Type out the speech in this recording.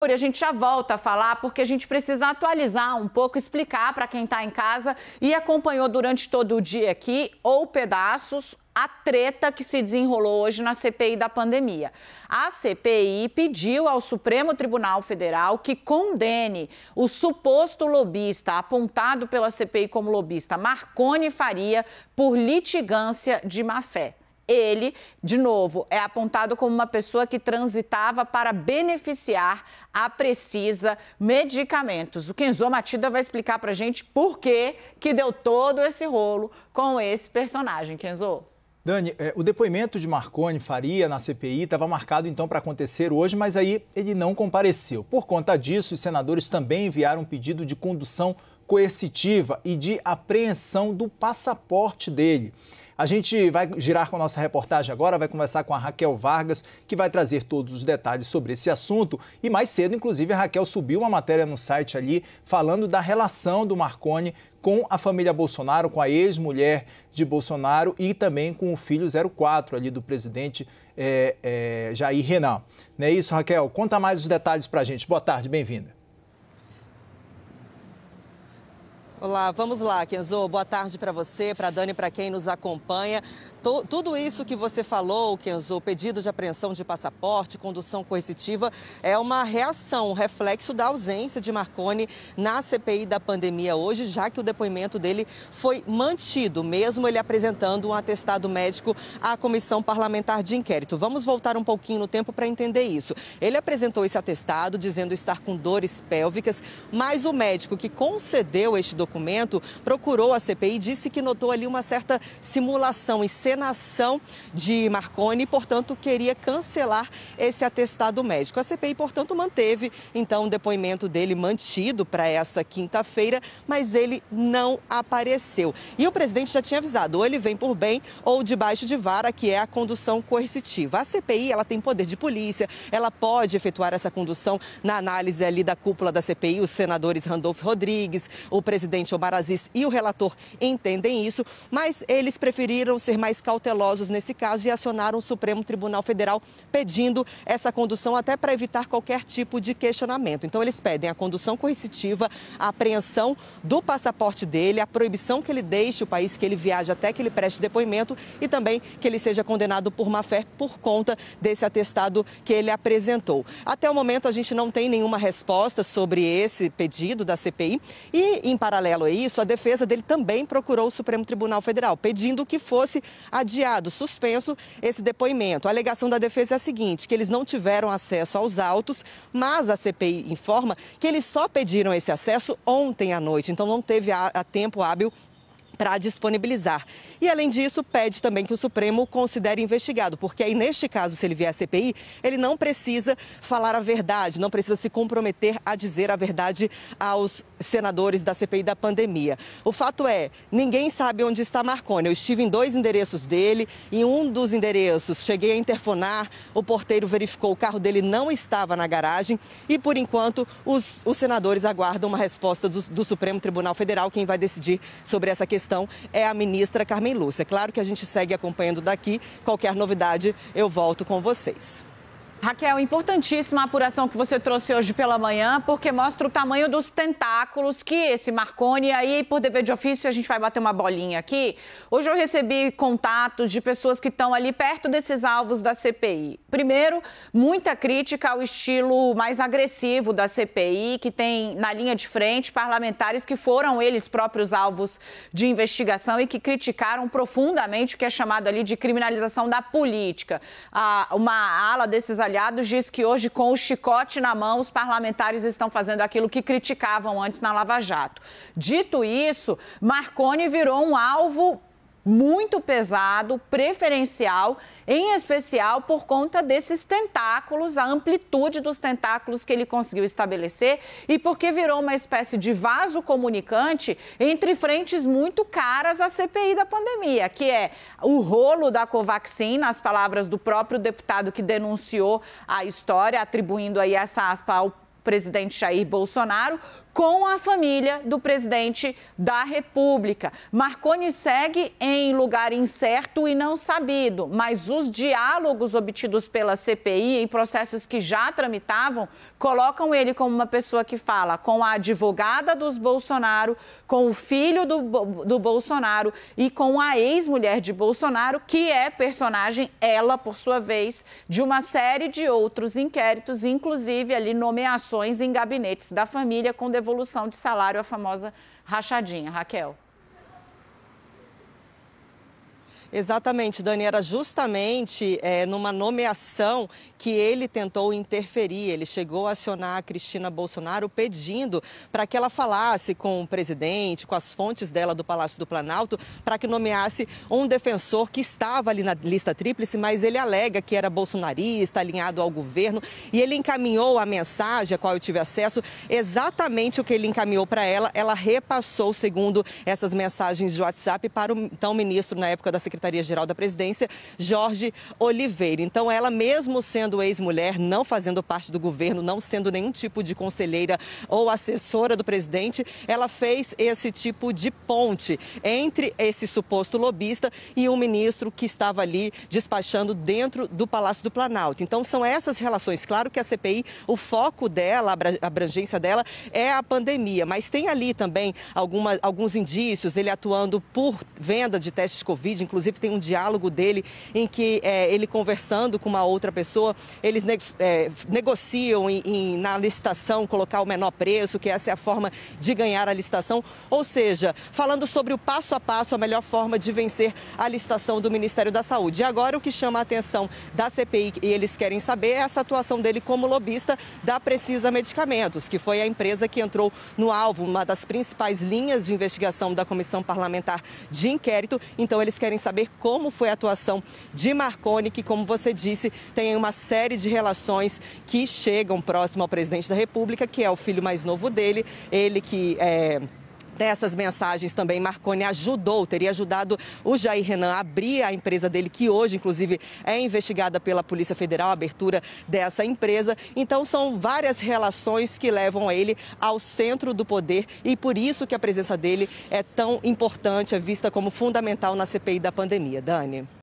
A gente já volta a falar porque a gente precisa atualizar um pouco, explicar para quem está em casa e acompanhou durante todo o dia aqui, ou pedaços, a treta que se desenrolou hoje na CPI da pandemia. A CPI pediu ao Supremo Tribunal Federal que condene o suposto lobista, apontado pela CPI como lobista, Marconi Faria, por litigância de má-fé. Ele, de novo, é apontado como uma pessoa que transitava para beneficiar a Precisa Medicamentos. O Kenzo Matida vai explicar para a gente por que deu todo esse rolo com esse personagem. Kenzo. Dani, o depoimento de Marconi Faria na CPI estava marcado então para acontecer hoje, mas aí ele não compareceu. Por conta disso, os senadores também enviaram um pedido de condução coercitiva e de apreensão do passaporte dele. A gente vai girar com a nossa reportagem agora, vai conversar com a Raquel Vargas, que vai trazer todos os detalhes sobre esse assunto. E mais cedo, inclusive, a Raquel subiu uma matéria no site ali falando da relação do Marconi com a família Bolsonaro, com a ex-mulher de Bolsonaro e também com o filho 04 ali do presidente Jair Renan. Não é isso, Raquel? Conta mais os detalhes pra gente. Boa tarde, bem-vinda. Olá, vamos lá, Kenzo. Boa tarde para você, para a Dani, para quem nos acompanha. Tudo isso que você falou, Kenzo, pedido de apreensão de passaporte, condução coercitiva, é uma reação, um reflexo da ausência de Marconi na CPI da pandemia hoje, já que o depoimento dele foi mantido, mesmo ele apresentando um atestado médico à comissão parlamentar de inquérito. Vamos voltar um pouquinho no tempo para entender isso. Ele apresentou esse atestado dizendo estar com dores pélvicas, mas o médico que concedeu este documento procurou a CPI e disse que notou ali uma certa simulação, encenação de Marconi e, portanto, queria cancelar esse atestado médico. A CPI, portanto, manteve, então, o depoimento dele mantido para essa quinta-feira, mas ele não apareceu. E o presidente já tinha avisado, ou ele vem por bem ou debaixo de vara, que é a condução coercitiva. A CPI, ela tem poder de polícia, ela pode efetuar essa condução na análise ali da cúpula da CPI, os senadores Randolfo Rodrigues, o presidente Omar Aziz e o relator entendem isso, mas eles preferiram ser mais cautelosos nesse caso e acionaram o Supremo Tribunal Federal pedindo essa condução até para evitar qualquer tipo de questionamento. Então eles pedem a condução coercitiva, a apreensão do passaporte dele, a proibição que ele deixe o país, que ele viaje até que ele preste depoimento e também que ele seja condenado por má-fé por conta desse atestado que ele apresentou. Até o momento a gente não tem nenhuma resposta sobre esse pedido da CPI e, em paralelo a isso, a defesa dele também procurou o Supremo Tribunal Federal, pedindo que fosse adiado, suspenso esse depoimento. A alegação da defesa é a seguinte, que eles não tiveram acesso aos autos, mas a CPI informa que eles só pediram esse acesso ontem à noite, então não teve tempo hábil para disponibilizar. E, além disso, pede também que o Supremo considere investigado, porque aí, neste caso, se ele vier à CPI, ele não precisa falar a verdade, não precisa se comprometer a dizer a verdade aos senadores da CPI da pandemia. O fato é, ninguém sabe onde está Marconi. Eu estive em 2 endereços dele, em um dos endereços cheguei a interfonar, o porteiro verificou o carro dele não estava na garagem e, por enquanto, os senadores aguardam uma resposta do Supremo Tribunal Federal. Quem vai decidir sobre essa questão é a ministra Carmen Lúcia. Claro que a gente segue acompanhando daqui. Qualquer novidade, eu volto com vocês. Raquel, importantíssima a apuração que você trouxe hoje pela manhã, porque mostra o tamanho dos tentáculos que esse Marconi, aí por dever de ofício a gente vai bater uma bolinha aqui. Hoje eu recebi contatos de pessoas que estão ali perto desses alvos da CPI. Primeiro, muita crítica ao estilo mais agressivo da CPI, que tem na linha de frente parlamentares que foram eles próprios alvos de investigação e que criticaram profundamente o que é chamado ali de criminalização da política. Uma ala desses aliados diz que hoje, com o chicote na mão, os parlamentares estão fazendo aquilo que criticavam antes na Lava Jato. Dito isso, Marconi virou um alvo muito pesado, preferencial, em especial por conta desses tentáculos, a amplitude dos tentáculos que ele conseguiu estabelecer e porque virou uma espécie de vaso comunicante entre frentes muito caras à CPI da pandemia, que é o rolo da Covaxin, nas palavras do próprio deputado que denunciou a história, atribuindo aí essa aspa ao presidente Jair Bolsonaro com a família do presidente da República. Marconi segue em lugar incerto e não sabido, mas os diálogos obtidos pela CPI em processos que já tramitavam colocam ele como uma pessoa que fala com a advogada dos Bolsonaro, com o filho do Bolsonaro e com a ex-mulher de Bolsonaro, que é personagem, ela, por sua vez, de uma série de outros inquéritos, inclusive ali nomeações em gabinetes da família com devolução de salário, a famosa rachadinha. Raquel. Exatamente, Dani, era justamente numa nomeação que ele tentou interferir. Ele chegou a acionar a Cristina Bolsonaro pedindo para que ela falasse com o presidente, com as fontes dela do Palácio do Planalto, para que nomeasse um defensor que estava ali na lista tríplice, mas ele alega que era bolsonarista, alinhado ao governo, e ele encaminhou a mensagem a qual eu tive acesso, exatamente o que ele encaminhou para ela, ela repassou, segundo essas mensagens de WhatsApp, para o então ministro, na época da Secretaria-Geral da Presidência, Jorge Oliveira. Então, ela, mesmo sendo ex-mulher, não fazendo parte do governo, não sendo nenhum tipo de conselheira ou assessora do presidente, ela fez esse tipo de ponte entre esse suposto lobista e um ministro que estava ali despachando dentro do Palácio do Planalto. Então, são essas relações. Claro que a CPI, o foco dela, a abrangência dela é a pandemia, mas tem ali também alguns indícios, ele atuando por venda de testes de Covid, inclusive tem um diálogo dele em que ele conversando com uma outra pessoa, eles negociam na licitação colocar o menor preço, que essa é a forma de ganhar a licitação, ou seja, falando sobre o passo a passo, a melhor forma de vencer a licitação do Ministério da Saúde. E agora o que chama a atenção da CPI e eles querem saber é essa atuação dele como lobista da Precisa Medicamentos, que foi a empresa que entrou no alvo, uma das principais linhas de investigação da Comissão Parlamentar de Inquérito. Então eles querem saber como foi a atuação de Marconi, que, como você disse, tem uma série de relações que chegam próximo ao presidente da República, que é o filho mais novo dele, ele que dessas mensagens também, Marconi teria ajudado o Jair Renan a abrir a empresa dele, que hoje, inclusive, é investigada pela Polícia Federal, a abertura dessa empresa. Então, são várias relações que levam ele ao centro do poder e por isso que a presença dele é tão importante, é vista como fundamental na CPI da pandemia. Dani.